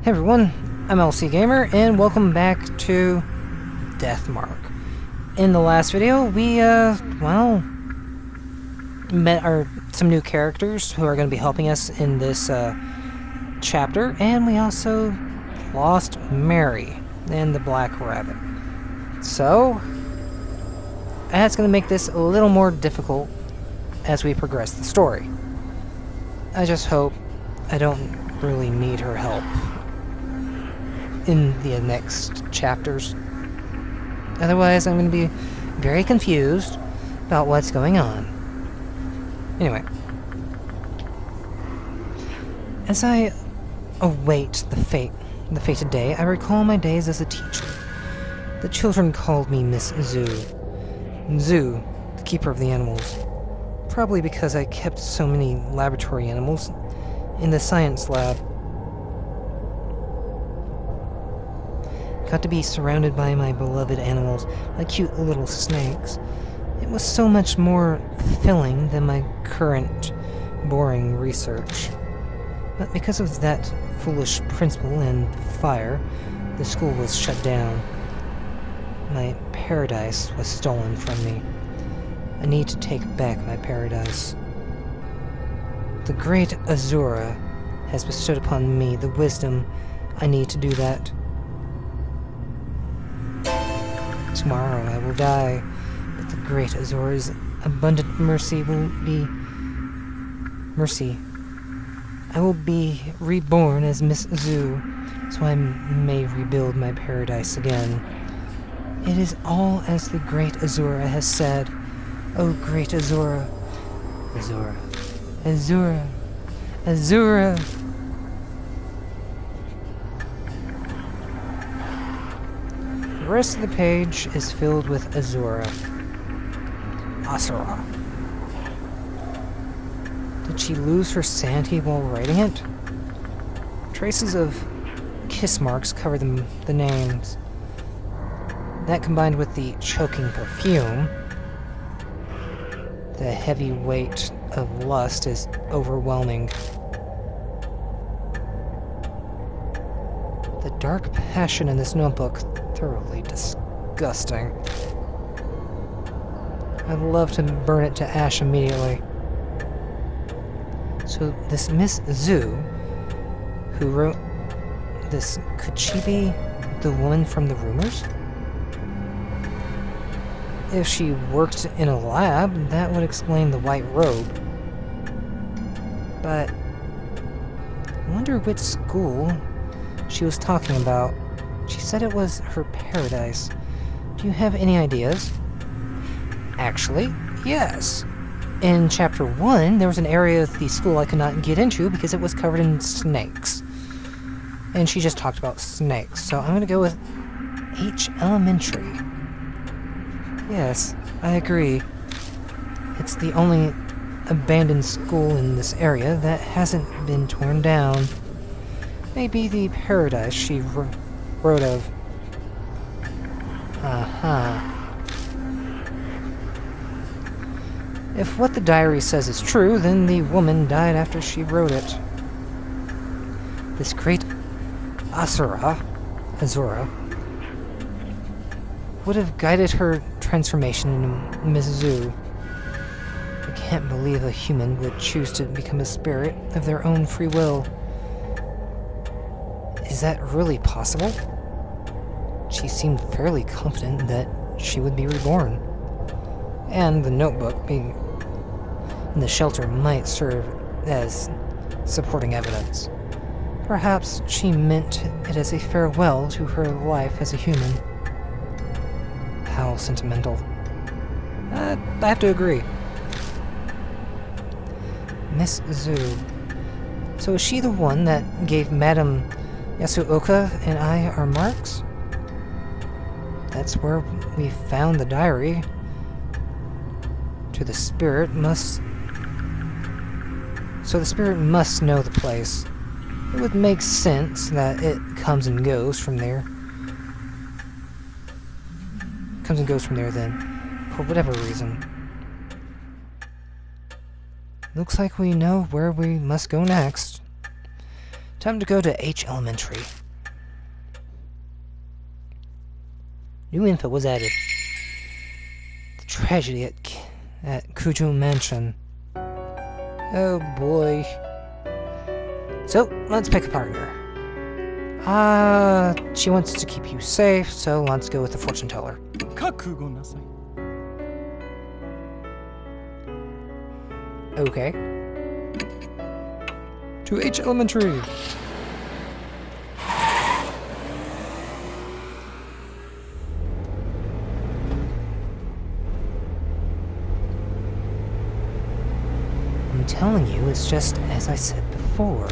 Hey everyone, I'm LC Gamer, and welcome back to Deathmark. In the last video, we, met some new characters who are going to be helping us in this, chapter, and we also lost Mary and the Black Rabbit. So, that's going to make this a little more difficult as we progress the story. I just hope I don't really need her help in the next chapters. Otherwise, I'm going to be very confused about what's going on. Anyway. As I await the fated day, I recall my days as a teacher. The children called me Miss Zoo. Zoo, the keeper of the animals. Probably because I kept so many laboratory animals in the science lab. Got to be surrounded by my beloved animals, like cute little snakes. It was so much more fulfilling than my current boring research. But because of that foolish principal and fire, the school was shut down. My paradise was stolen from me. I need to take back my paradise. The great Azura has bestowed upon me the wisdom I need to do that. Tomorrow I will die, but the great Azura's abundant mercy will be... mercy. I will be reborn as Miss Zoo, so I may rebuild my paradise again. It is all as the great Azura has said. Oh, great Azura. Azura. Azura. Azura. The rest of the page is filled with Azura. Asura. Did she lose her sanity while writing it? Traces of kiss marks cover the names. That combined with the choking perfume, the heavy weight of lust is overwhelming. The dark passion in this notebook, thoroughly disgusting. I'd love to burn it to ash immediately. So this Miss Zoo, who wrote this, could she be the woman from the rumors? If she worked in a lab, that would explain the white robe. But I wonder which school she was talking about. She said it was her paradise. Do you have any ideas? Actually, yes. In Chapter 1, there was an area of the school I could not get into because it was covered in snakes. And she just talked about snakes, so I'm going to go with H Elementary. Yes, I agree. It's the only abandoned school in this area that hasn't been torn down. Maybe the paradise she wrote of. If what the diary says is true, then the woman died after she wrote it. This great Azura, would have guided her transformation into Miss Zoo. I can't believe a human would choose to become a spirit of their own free will. Is that really possible? She seemed fairly confident that she would be reborn. And the notebook being in the shelter might serve as supporting evidence. Perhaps she meant it as a farewell to her life as a human. How sentimental. I have to agree. Miss Zoo. So is she the one that gave Madame Yasuoka and I our marks? That's where we found the diary. So the spirit must know the place. It would make sense that it comes and goes from there. Then, for whatever reason. Looks like we know where we must go next. Time to go to H Elementary. New info was added. The tragedy at Kujo Mansion. Oh boy. So, let's pick a partner. She wants to keep you safe, so let's go with the fortune teller. Okay. To H Elementary. I'm telling you, it's just as I said before.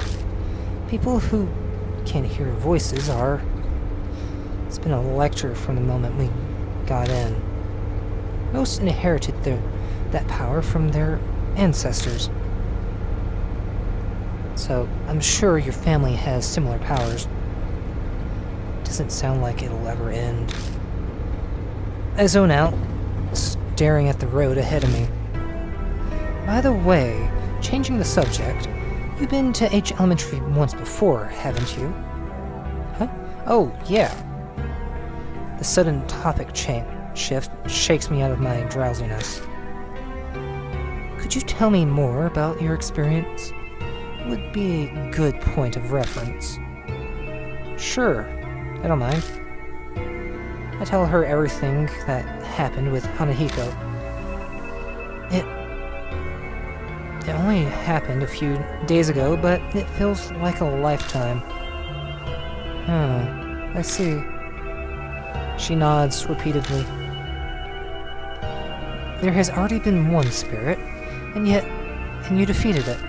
People who can't hear voices are... It's been a lecture from the moment we got in. Most inherited that power from their ancestors. So, I'm sure your family has similar powers. Doesn't sound like it'll ever end. I zone out, staring at the road ahead of me. By the way, changing the subject, you've been to H Elementary once before, haven't you? Huh? Oh, yeah. The sudden topic shift shakes me out of my drowsiness. Could you tell me more about your experience? Would be a good point of reference. Sure, I don't mind. I tell her everything that happened with Hanahiko. It only happened a few days ago, but it feels like a lifetime. I see. She nods repeatedly. There has already been one spirit, and you defeated it.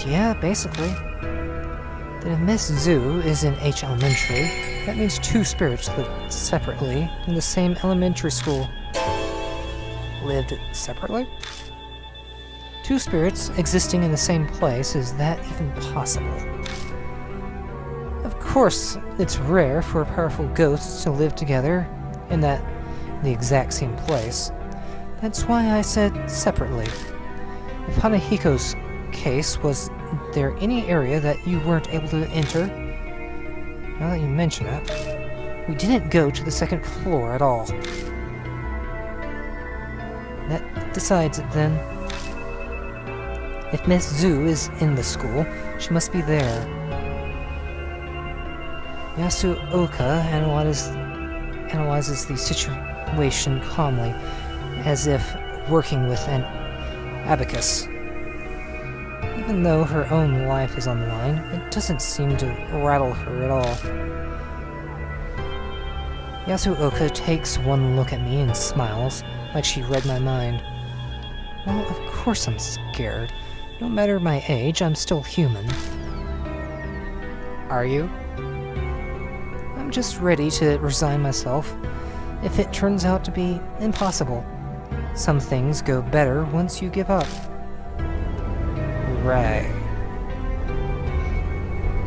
Yeah, basically. Then if Miss Zhu is in H Elementary, that means two spirits lived separately in the same elementary school. Lived separately? Two spirits existing in the same place, is that even possible? Of course, it's rare for powerful ghosts to live together in the exact same place. That's why I said separately. If Hanahiko's case, was there any area that you weren't able to enter? Now that you mention it, we didn't go to the second floor at all. That decides it then. If Miss Zhu is in the school, she must be there. Yasuoka analyzes the situation calmly, as if working with an abacus. Even though her own life is on the line, it doesn't seem to rattle her at all. Yasuoka takes one look at me and smiles, like she read my mind. Well, of course I'm scared. No matter my age, I'm still human. Are you? I'm just ready to resign myself if it turns out to be impossible. Some things go better once you give up. Right.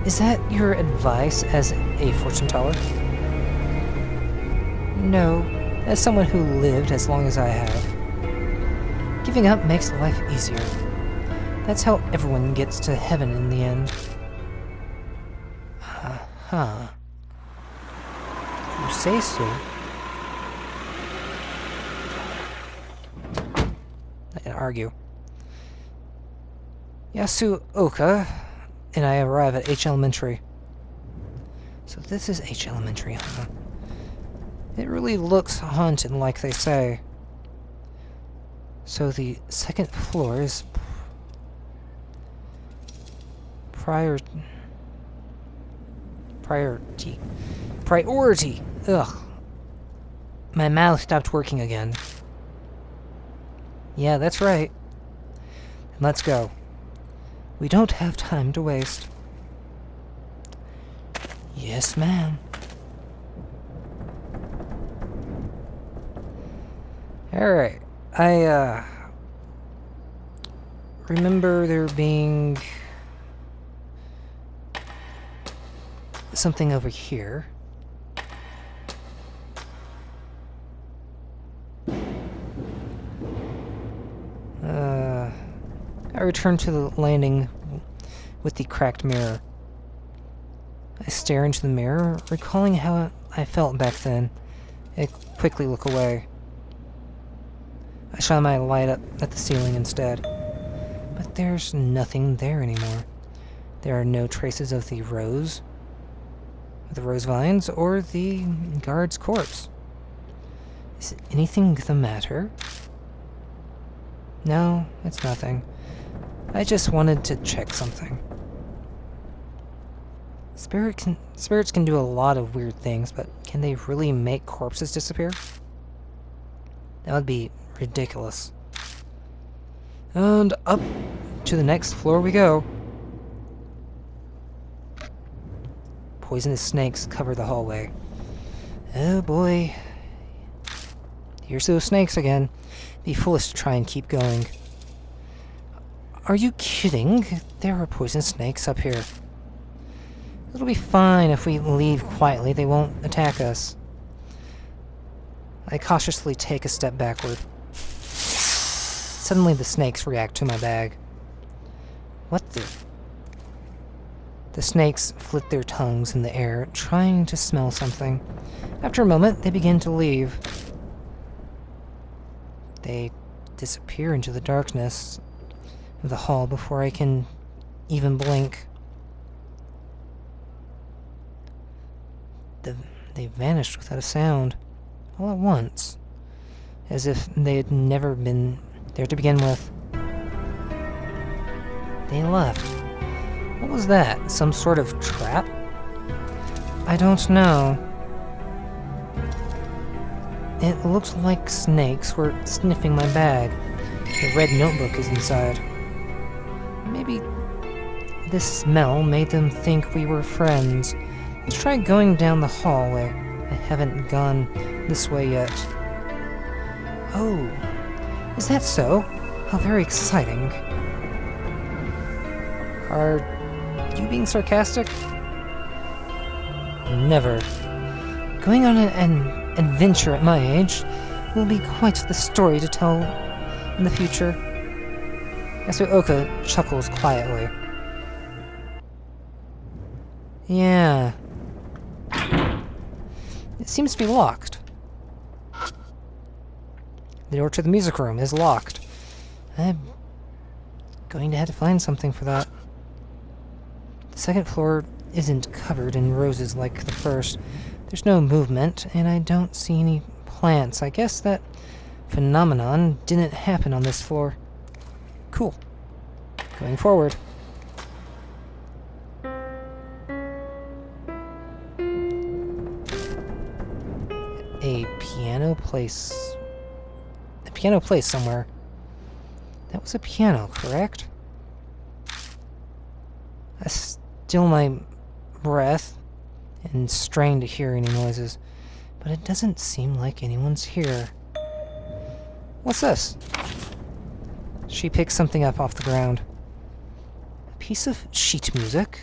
Is that your advice as a fortune teller? No, as someone who lived as long as I have. Giving up makes life easier. That's how everyone gets to heaven in the end. You say so. I can argue. Yasuoka and I arrive at H Elementary. So this is H Elementary, huh? It really looks haunted like they say. So the second floor is priority. Ugh. My mouth stopped working again. Yeah, that's right. Let's go. We don't have time to waste. Yes, ma'am. Alright. I remember there being something over here. I return to the landing with the cracked mirror. I stare into the mirror, recalling how I felt back then. I quickly look away. I shine my light up at the ceiling instead. But there's nothing there anymore. There are no traces of the rose vines, or the guard's corpse. Is anything the matter? No, it's nothing. I just wanted to check something. Spirits can do a lot of weird things, but can they really make corpses disappear? That would be ridiculous. And up to the next floor we go. Poisonous snakes cover the hallway. Oh boy. Here's those snakes again. Be foolish to try and keep going. Are you kidding? There are poisonous snakes up here. It'll be fine if we leave quietly. They won't attack us. I cautiously take a step backward. Suddenly the snakes react to my bag. What the... The snakes flit their tongues in the air, trying to smell something. After a moment, they begin to leave. They disappear into the darkness of the hall before I can even blink. They vanished without a sound, all at once, as if they had never been there to begin with. They left. What was that? Some sort of trap? I don't know. It looked like snakes were sniffing my bag. The red notebook is inside. Maybe this smell made them think we were friends. Let's try going down the hallway. I haven't gone this way yet. Oh, is that so? How very exciting. Are you being sarcastic? Never. Going on an adventure at my age will be quite the story to tell in the future. Yasuoka chuckles quietly. Yeah. It seems to be locked. The door to the music room is locked. I'm going to have to find something for that. The second floor isn't covered in roses like the first. There's no movement, and I don't see any plants. I guess that phenomenon didn't happen on this floor. Cool. Going forward. A piano plays somewhere. That was a piano, correct? I still my breath and strain to hear any noises, but it doesn't seem like anyone's here. What's this? She picks something up off the ground. A piece of sheet music?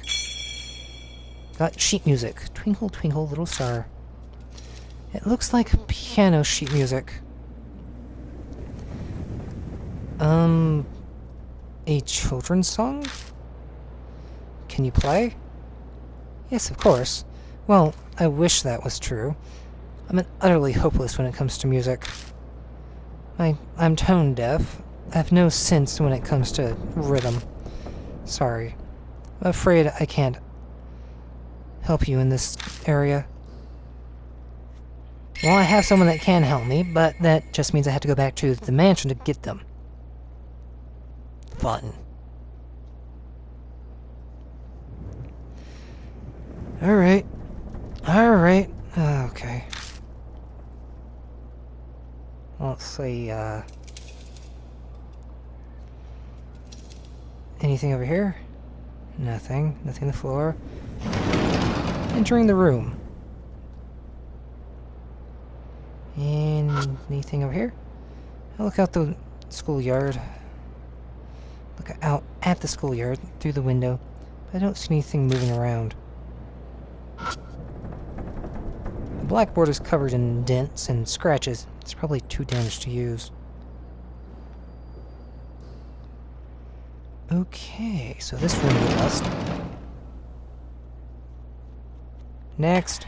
Got sheet music. Twinkle, twinkle, little star. It looks like piano sheet music. A children's song? Can you play? Yes, of course. Well, I wish that was true. I'm utterly hopeless when it comes to music. I'm tone deaf. I have no sense when it comes to rhythm. Sorry. I'm afraid I can't help you in this area. Well, I have someone that can help me, but that just means I have to go back to the mansion to get them. Fun. Alright. Alright. Okay. Let's see, anything over here? Nothing. Nothing on the floor. Entering the room. Anything over here? I look out the schoolyard. Look out at the schoolyard through the window, but I don't see anything moving around. The blackboard is covered in dents and scratches. It's probably too damaged to use. Okay, so this room is dust. Next.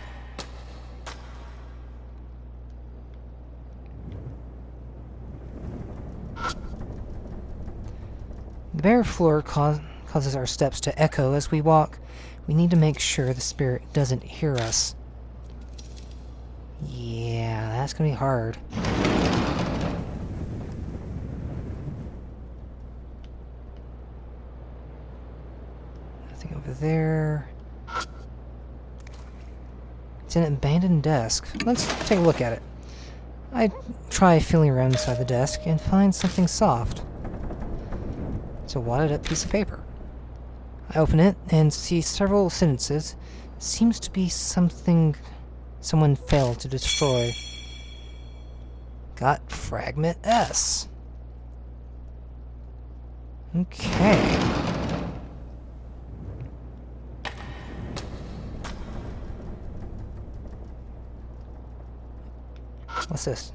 The bare floor causes our steps to echo as we walk. We need to make sure the spirit doesn't hear us. Yeah, that's gonna be hard. Nothing over there. It's an abandoned desk. Let's take a look at it. I try feeling around inside the desk and find something soft. It's a wadded up piece of paper. I open it and see several sentences. It seems to be something someone failed to destroy. Got fragment S. Okay. What's this?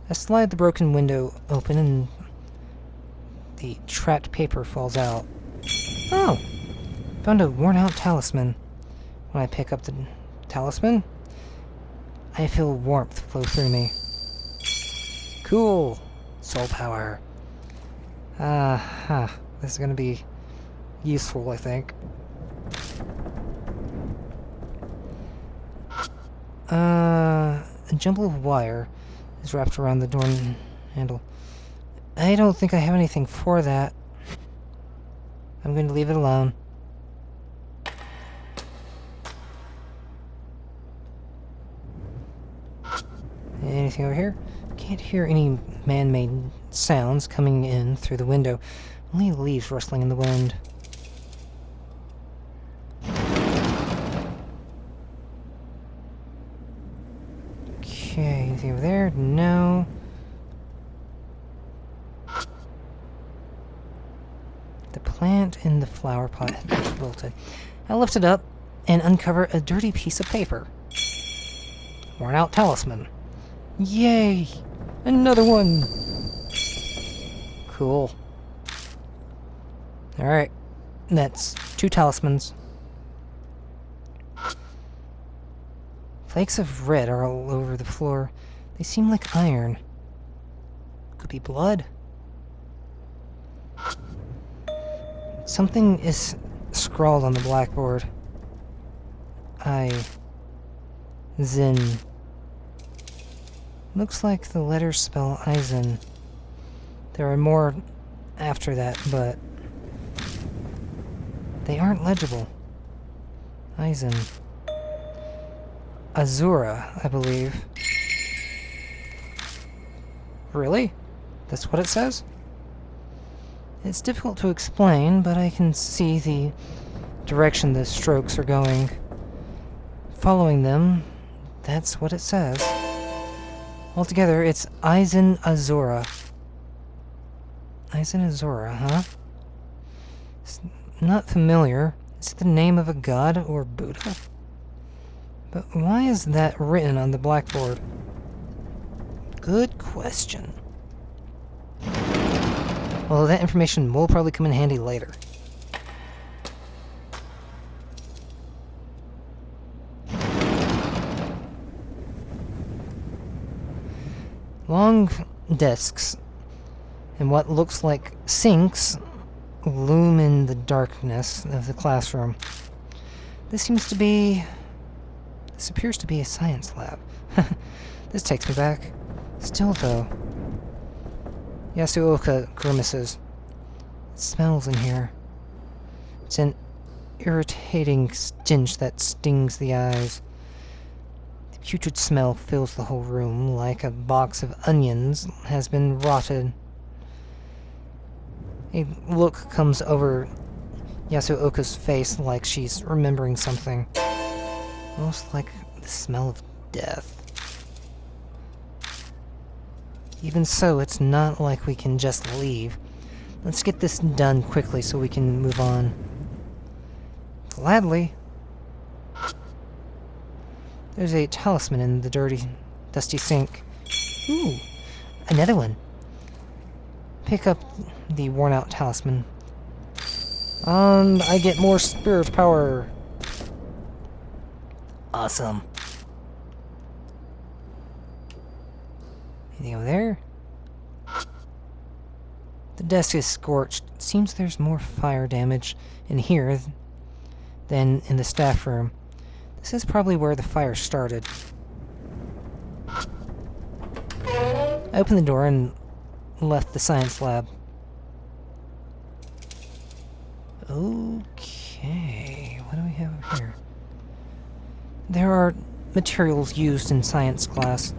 I slide the broken window open and the trapped paper falls out. Oh! Found a worn-out talisman. When I pick up the talisman, I feel warmth flow through me. Cool! Soul power. This is gonna be useful, I think. A jumble of wire is wrapped around the door handle. I don't think I have anything for that. I'm going to leave it alone. Anything over here? Can't hear any man-made sounds coming in through the window. Only leaves rustling in the wind. Okay, anything over there? No. The plant in the flower pot had wilted. I lift it up and uncover a dirty piece of paper. Worn out talisman. Yay! Another one! Cool. Alright. That's 2 talismans. Flakes of red are all over the floor. They seem like iron. Could be blood. Something is scrawled on the blackboard. Zin. Looks like the letters spell Eisen. There are more after that, but they aren't legible. Eisen. Azura, I believe. Really? That's what it says? It's difficult to explain, but I can see the direction the strokes are going. Following them, that's what it says. Altogether, it's Eisen Azura. Eisen Azura, huh? It's not familiar. Is it the name of a god or Buddha? But why is that written on the blackboard? Good question. Although that information will probably come in handy later. Long desks and what looks like sinks loom in the darkness of the classroom. This appears to be a science lab. This takes me back. Still, though. Yasuoka grimaces. It smells in here. It's an irritating stench that stings the eyes. The putrid smell fills the whole room like a box of onions has been rotted. A look comes over Yasuoka's face like she's remembering something. Almost like the smell of death. Even so, it's not like we can just leave. Let's get this done quickly so we can move on. Gladly. There's a talisman in the dusty sink. Ooh, another one. pick up the worn-out talisman. And I get more spirit power. Awesome. Anything over there? The desk is scorched. Seems there's more fire damage in here than in the staff room. This is probably where the fire started. I opened the door and left the science lab. Okay, what do we have over here? There are materials used in science class.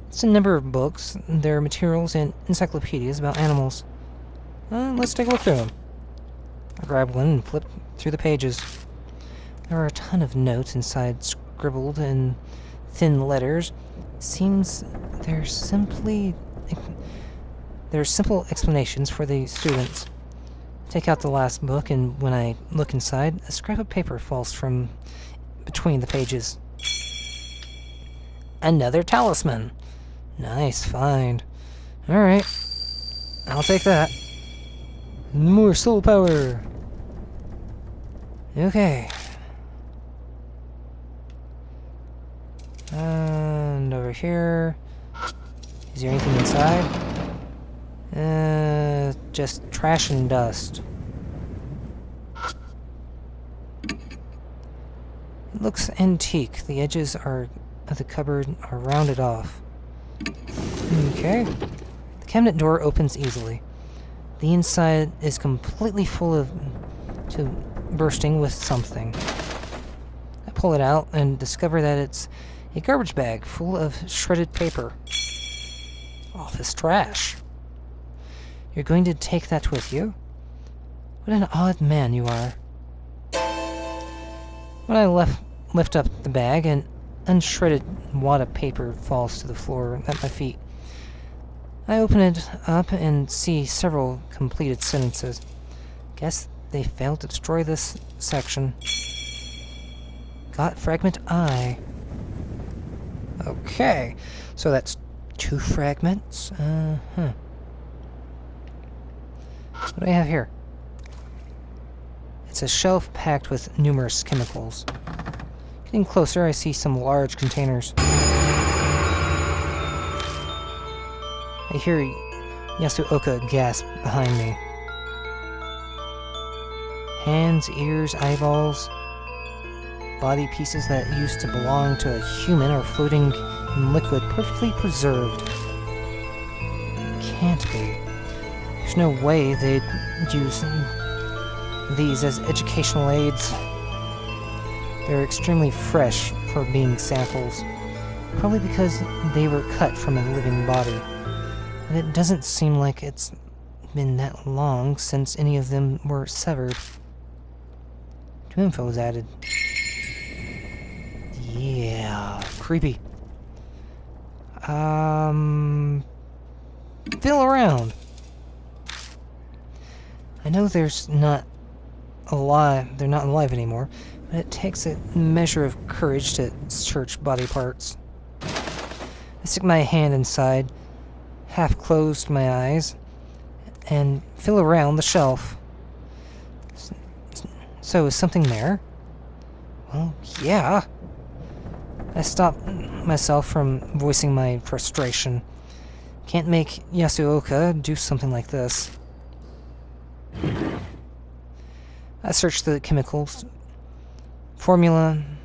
It's a number of books. There are materials and encyclopedias about animals. Let's take a look through them. I grab one and flip through the pages. There are a ton of notes inside, scribbled in thin letters. It seems there's simple explanations for the students. Take out the last book, and when I look inside, a scrap of paper falls from between the pages. Another talisman. Nice find. Alright. I'll take that. More soul power. Okay. And over here. Is there anything inside? Just trash and dust. It looks antique. The edges of the cupboard are rounded off. Okay. The cabinet door opens easily. The inside is completely full to bursting with something. I pull it out and discover that it's a garbage bag full of shredded paper. Office trash. You're going to take that with you? What an odd man you are. When I lift up the bag, an unshredded wad of paper falls to the floor at my feet. I open it up and see several completed sentences. Guess they failed to destroy this section. Got fragment I. Okay, so that's 2 fragments. What do I have here? It's a shelf packed with numerous chemicals. Getting closer, I see some large containers. I hear Yasuoka gasp behind me. Hands, ears, eyeballs, body pieces that used to belong to a human are floating in liquid, perfectly preserved. Can't be. There's no way they'd use these as educational aids. They're extremely fresh for being samples, probably because they were cut from a living body. And it doesn't seem like it's been that long since any of them were severed. 2 info was added. Yeah, creepy. Feel around. I know they're not alive anymore, but it takes a measure of courage to search body parts. I stick my hand inside, half closed my eyes, and feel around the shelf. So, is something there? Well, yeah. I stop myself from voicing my frustration. Can't make Yasuoka do something like this. I search the chemicals, formalin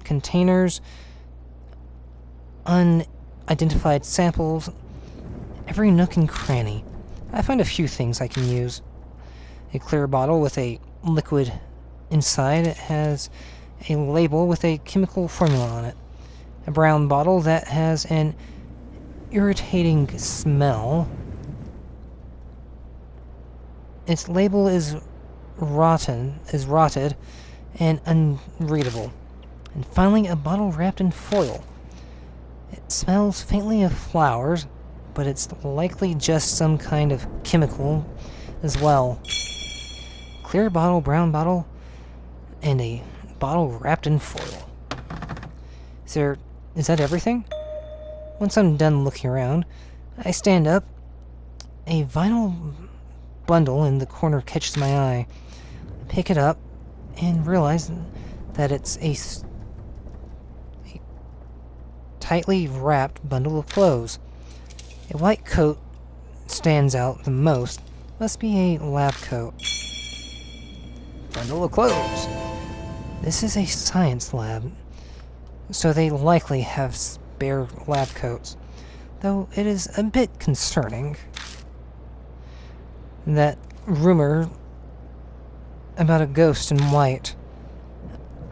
containers, unidentified samples, every nook and cranny. I find a few things I can use. A clear bottle with a liquid inside. It has a label with a chemical formula on it. A brown bottle that has an irritating smell. Its label is rotted and unreadable. And finally, a bottle wrapped in foil. It smells faintly of flowers, but it's likely just some kind of chemical as well. Clear bottle, brown bottle, and a bottle wrapped in foil. Is that everything? Once I'm done looking around, I stand up A vinyl bundle in the corner catches my eye. I pick it up and realize that it's a tightly wrapped bundle of clothes. A white coat stands out the most. Must be a lab coat. Bundle of clothes. This is a science lab, so they likely have spare lab coats, though it is a bit concerning that rumor about a ghost in white.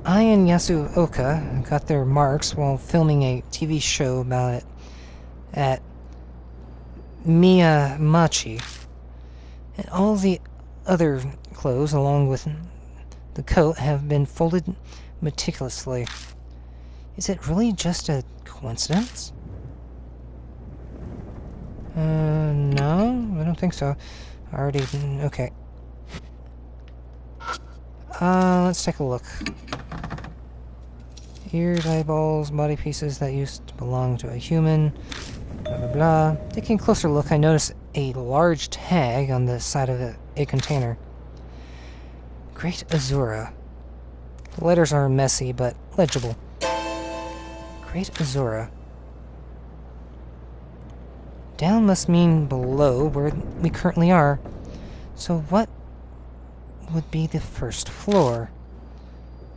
I and Yasuoka got their marks while filming a TV show about it at Miyamachi, and all the other clothes, along with the coat, have been folded meticulously. Is it really just a coincidence? No, I don't think so. Okay. Let's take a look. Ears, eyeballs, body pieces that used to belong to a human. Blah, blah, blah. Taking a closer look, I notice a large tag on the side of a container. Great Azura. The letters are messy, but legible. Great Azura. Down must mean below where we currently are. So what would be the first floor?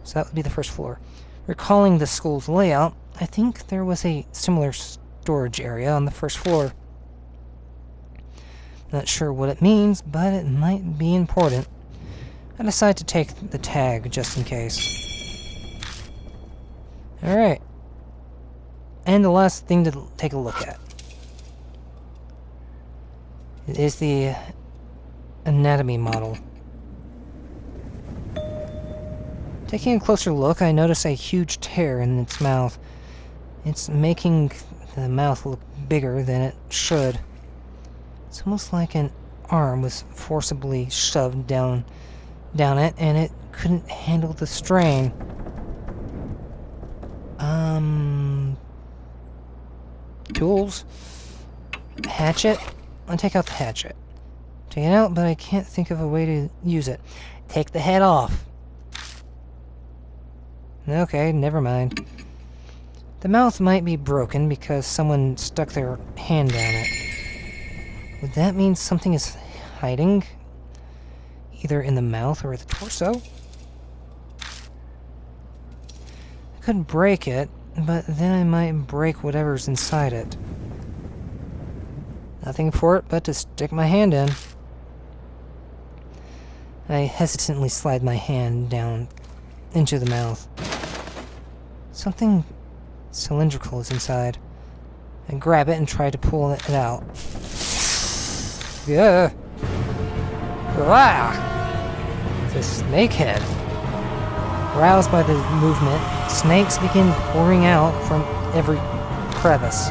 So that would be the first floor. Recalling the school's layout, I think there was a similar storage area on the first floor. Not sure what it means, but it might be important. I decide to take the tag just in case. Alright. And the last thing to take a look at is the anatomy model. Taking a closer look, I notice a huge tear in its mouth. It's making the mouth look bigger than it should. It's almost like an arm was forcibly shoved down it, and it couldn't handle the strain. Tools? Hatchet? I'll take out the hatchet. Take it out, but I can't think of a way to use it. Take the head off. Okay, never mind. The mouth might be broken because someone stuck their hand down it. Would that mean something is hiding? Either in the mouth or the torso? I could break it, but then I might break whatever's inside it. Nothing for it but to stick my hand in. I hesitantly slide my hand down into the mouth. Something cylindrical is inside. I grab it and try to pull it out. Yeah. Ah! It's a snake head. Roused by the movement, snakes begin pouring out from every crevice.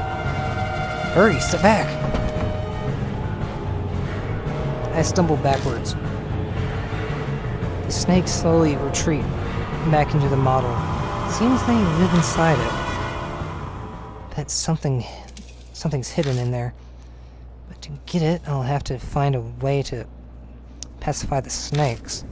Hurry, step back! I stumble backwards. The snakes slowly retreat back into the model. Seems they live inside it. But something's hidden in there. But to get it, I'll have to find a way to pacify the snakes.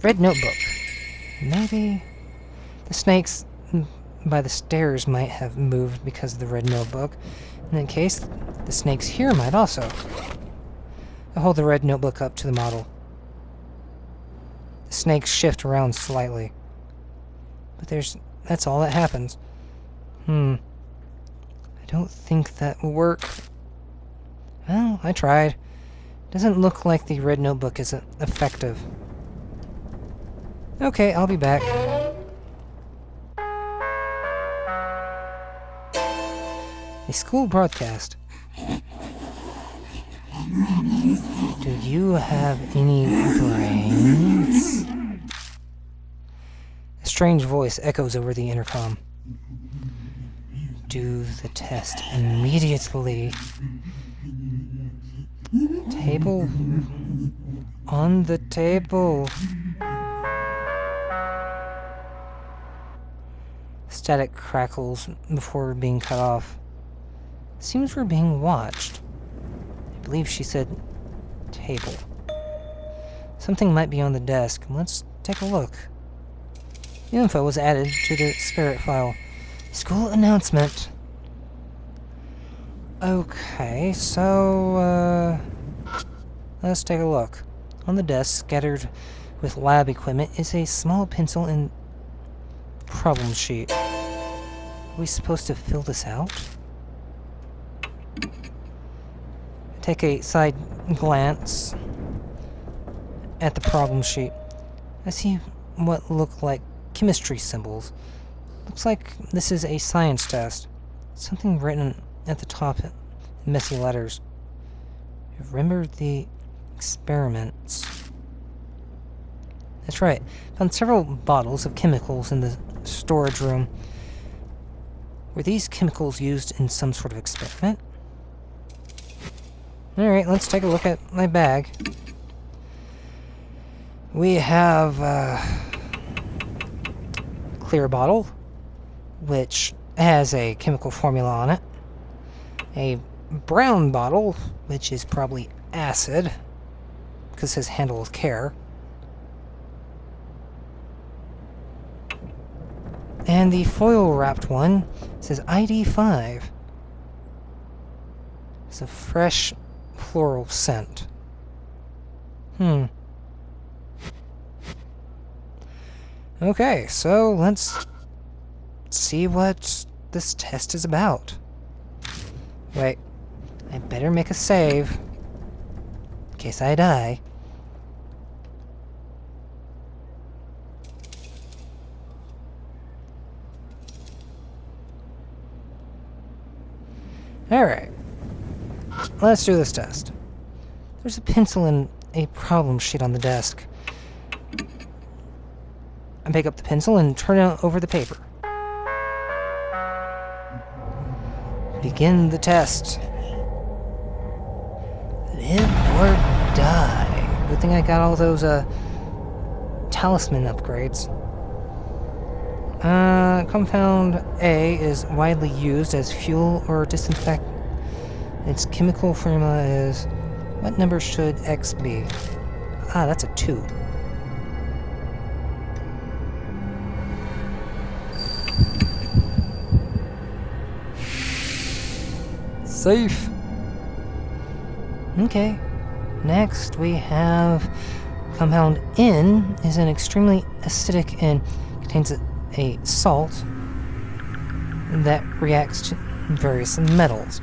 Red notebook. Maybe the snakes by the stairs might have moved because of the red notebook. In that case, the snakes here might also. I hold the red notebook up to the model. The snakes shift around slightly. But that's all that happens. I don't think that will work. Well, I tried. Doesn't look like the red notebook is effective. Okay, I'll be back. A school broadcast. Do you have any brains? A strange voice echoes over the intercom. Do the test immediately. Table? On the table. Static crackles before being cut off. Seems we're being watched. I believe she said table. Something might be on the desk. Let's take a look. The info was added to the spirit file. School announcement. Okay, so, let's take a look. On the desk, scattered with lab equipment, is a small pencil and problem sheet. Are we supposed to fill this out? Take a side glance at the problem sheet. I see what look like chemistry symbols. Looks like this is a science test. Something written at the top in messy letters. Remember the experiments. That's right. Found several bottles of chemicals in the storage room. Were these chemicals used in some sort of experiment? Alright, let's take a look at my bag. We have a clear bottle, which has a chemical formula on it. A brown bottle, which is probably acid, because it says handle with care. And the foil-wrapped one says ID5. It's a fresh floral scent. Okay, so let's see what this test is about. Wait, I better make a save in case I die. Alright, let's do this test. There's a pencil and a problem sheet on the desk. I pick up the pencil and turn it over the paper. Begin the test. Live or die. Good thing I got all those, talisman upgrades. Compound A is widely used as fuel or disinfectant. Its chemical formula is... What number should X be? Ah, that's a 2. Safe. Okay. Next we have compound N is an extremely acidic and contains a salt that reacts to various metals,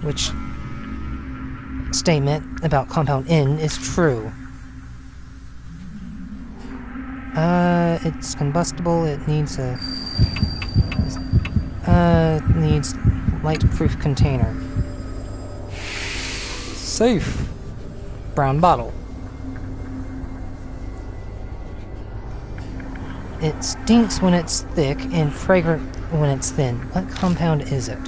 which statement about compound N is true. It's combustible, it needs needs light-proof container. Safe. Brown bottle. It stinks when it's thick and fragrant when it's thin. What compound is it?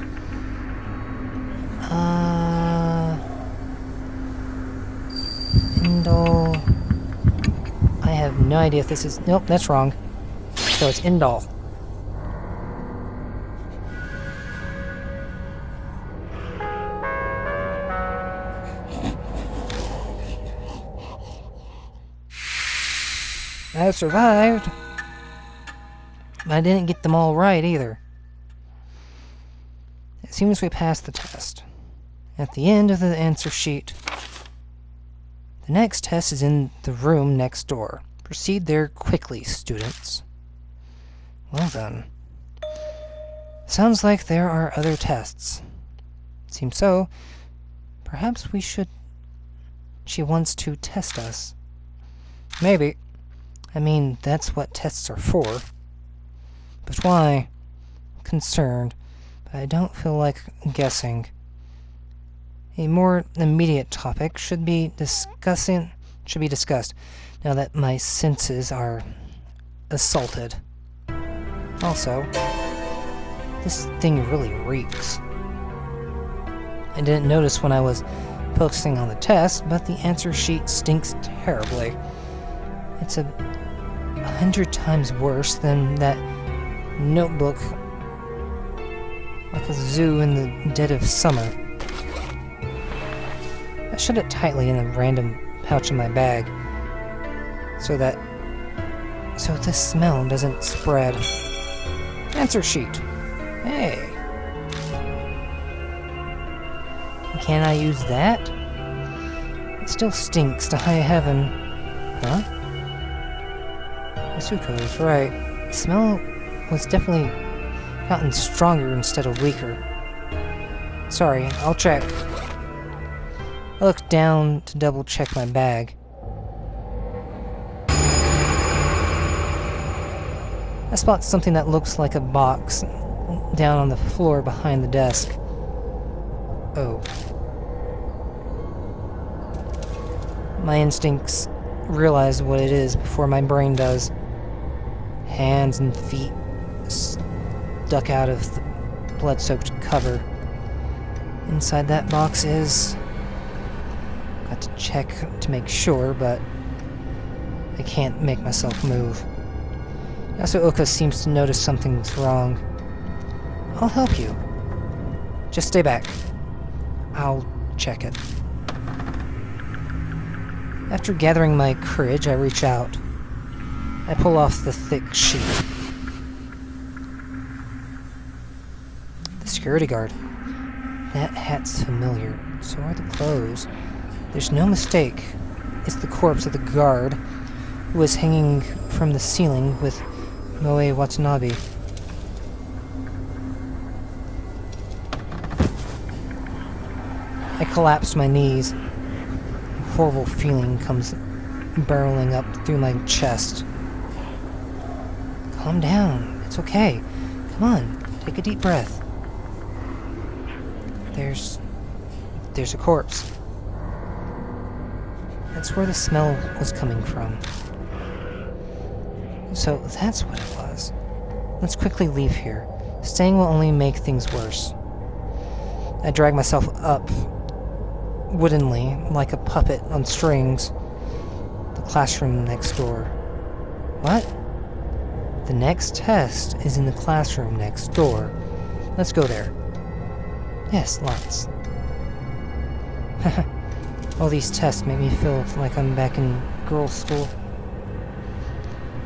Indol. I have no idea if this is... Nope, that's wrong. So it's indol. I survived. I didn't get them all right either. It seems we passed the test. At the end of the answer sheet, the next test is in the room next door. Proceed there quickly, students. Well done. Sounds like there are other tests. Seems so. Perhaps we should... She wants to test us. Maybe. I mean, that's what tests are for. But why? I'm concerned, but I don't feel like guessing. A more immediate topic should be discussed now that my senses are assaulted. Also, this thing really reeks. I didn't notice when I was focusing on the test, but the answer sheet stinks terribly. It's 100 times worse than that notebook like a zoo in the dead of summer. I shut it tightly in a random pouch in my bag so this smell doesn't spread. Answer sheet. Hey. Can I use that? It still stinks to high heaven. Huh? Asuko is right. The smell was definitely gotten stronger instead of weaker. Sorry, I'll check. I look down to double check my bag. I spot something that looks like a box down on the floor behind the desk. Oh. My instincts realize what it is before my brain does. Hands and feet stuck out of the blood-soaked cover. Inside that box is... Got to check to make sure, but I can't make myself move. Yasuoka seems to notice something's wrong. I'll help you. Just stay back. I'll check it. After gathering my courage, I reach out. I pull off the thick sheet. The security guard. That hat's familiar. So are the clothes. There's no mistake. It's the corpse of the guard who was hanging from the ceiling with Moe Watanabe. I collapse my knees. A horrible feeling comes barreling up through my chest. Calm down. It's okay. Come on, take a deep breath. There's a corpse. That's where the smell was coming from. So that's what it was. Let's quickly leave here. Staying will only make things worse. I drag myself up, woodenly, like a puppet on strings. The classroom next door. What? The next test is in the classroom next door. Let's go there. Yes, lots. All these tests make me feel like I'm back in girls' school.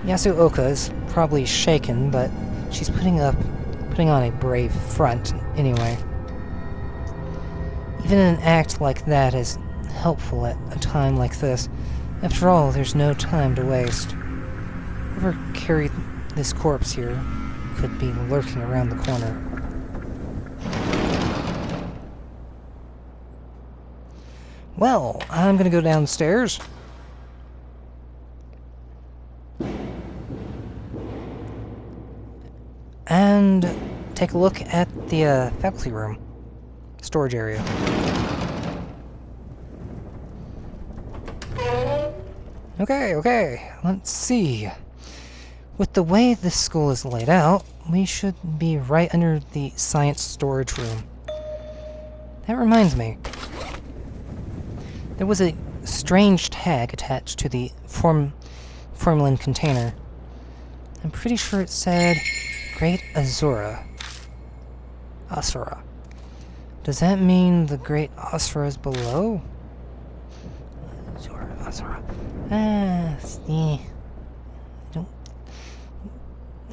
Yasuoka is probably shaken, but she's putting on a brave front anyway. Even an act like that is helpful at a time like this. After all, there's no time to waste. Whoever carried this corpse here could be lurking around the corner. Well, I'm gonna go downstairs. And take a look at the faculty room. Storage area. Okay, let's see. With the way this school is laid out, we should be right under the science storage room. That reminds me. There was a strange tag attached to the formalin container. I'm pretty sure it said Great Asura. Asura. Does that mean the Great Asura is below? Asura. See.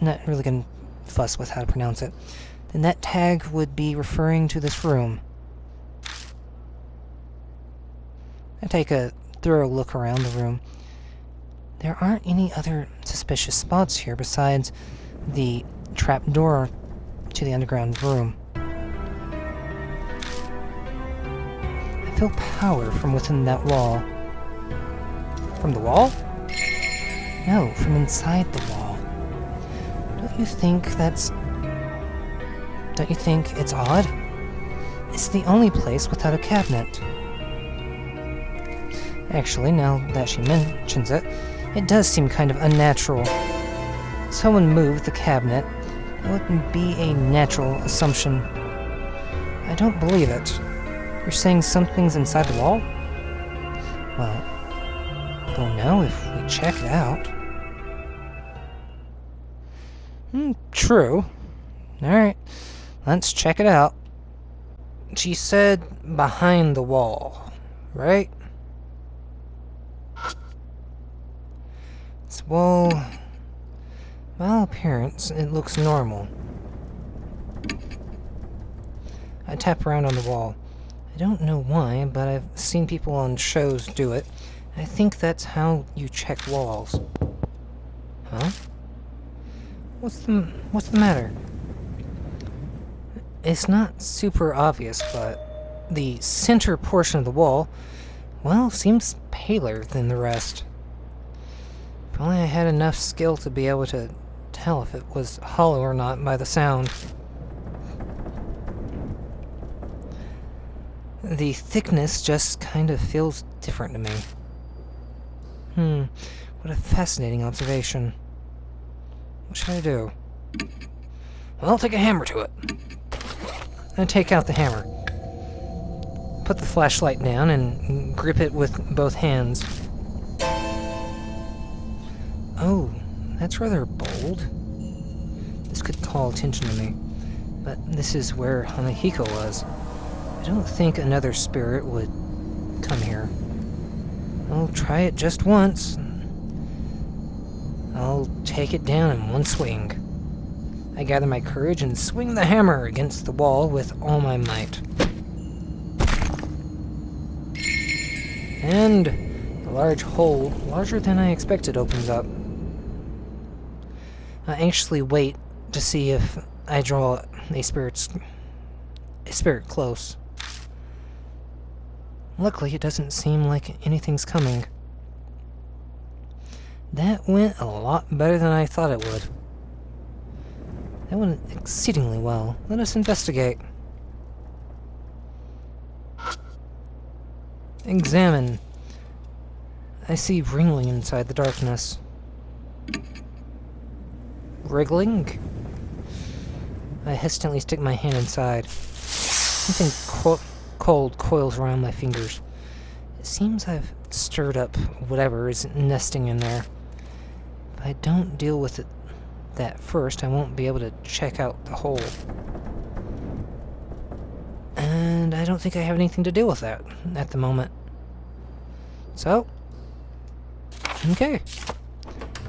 Not really gonna fuss with how to pronounce it. Then that tag would be referring to this room. I take a thorough look around the room. There aren't any other suspicious spots here besides the trap door to the underground room. I feel power from within that wall. From the wall? No, from inside the wall. Don't you think it's odd? It's the only place without a cabinet. Actually, now that she mentions it, it does seem kind of unnatural. Someone moved the cabinet. It wouldn't be a natural assumption. I don't believe it. You're saying something's inside the wall? Well, we'll know if we check it out. True. Alright, let's check it out. She said behind the wall, right? Well, by all appearance, it looks normal. I tap around on the wall. I don't know why, but I've seen people on shows do it. I think that's how you check walls. Huh? What's the matter? It's not super obvious, but the center portion of the wall, well, seems paler than the rest. If only I had enough skill to be able to tell if it was hollow or not by the sound. The thickness just kind of feels different to me. What a fascinating observation. What should I do? Well, I'll take a hammer to it. I take out the hammer. Put the flashlight down and grip it with both hands. Oh, that's rather bold. This could call attention to me. But this is where Hanahiko was. I don't think another spirit would come here. I'll try it just once. I'll take it down in one swing. I gather my courage and swing the hammer against the wall with all my might. And a large hole, larger than I expected, opens up. I anxiously wait to see if I draw a spirit close. Luckily, it doesn't seem like anything's coming. That went a lot better than I thought it would. That went exceedingly well. Let us investigate. Examine. I see wriggling inside the darkness. Wriggling? I hesitantly stick my hand inside. Something cold coils around my fingers. It seems I've stirred up whatever is nesting in there. If I don't deal with that first, I won't be able to check out the hole. And I don't think I have anything to deal with that at the moment. So, okay.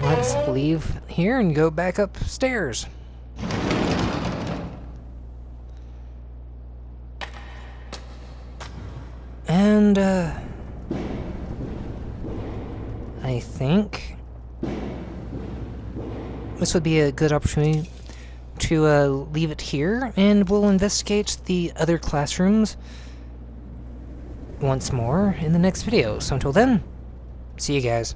Let's leave here and go back upstairs. And, I think this would be a good opportunity to leave it here, and we'll investigate the other classrooms once more in the next video. So until then, see you guys.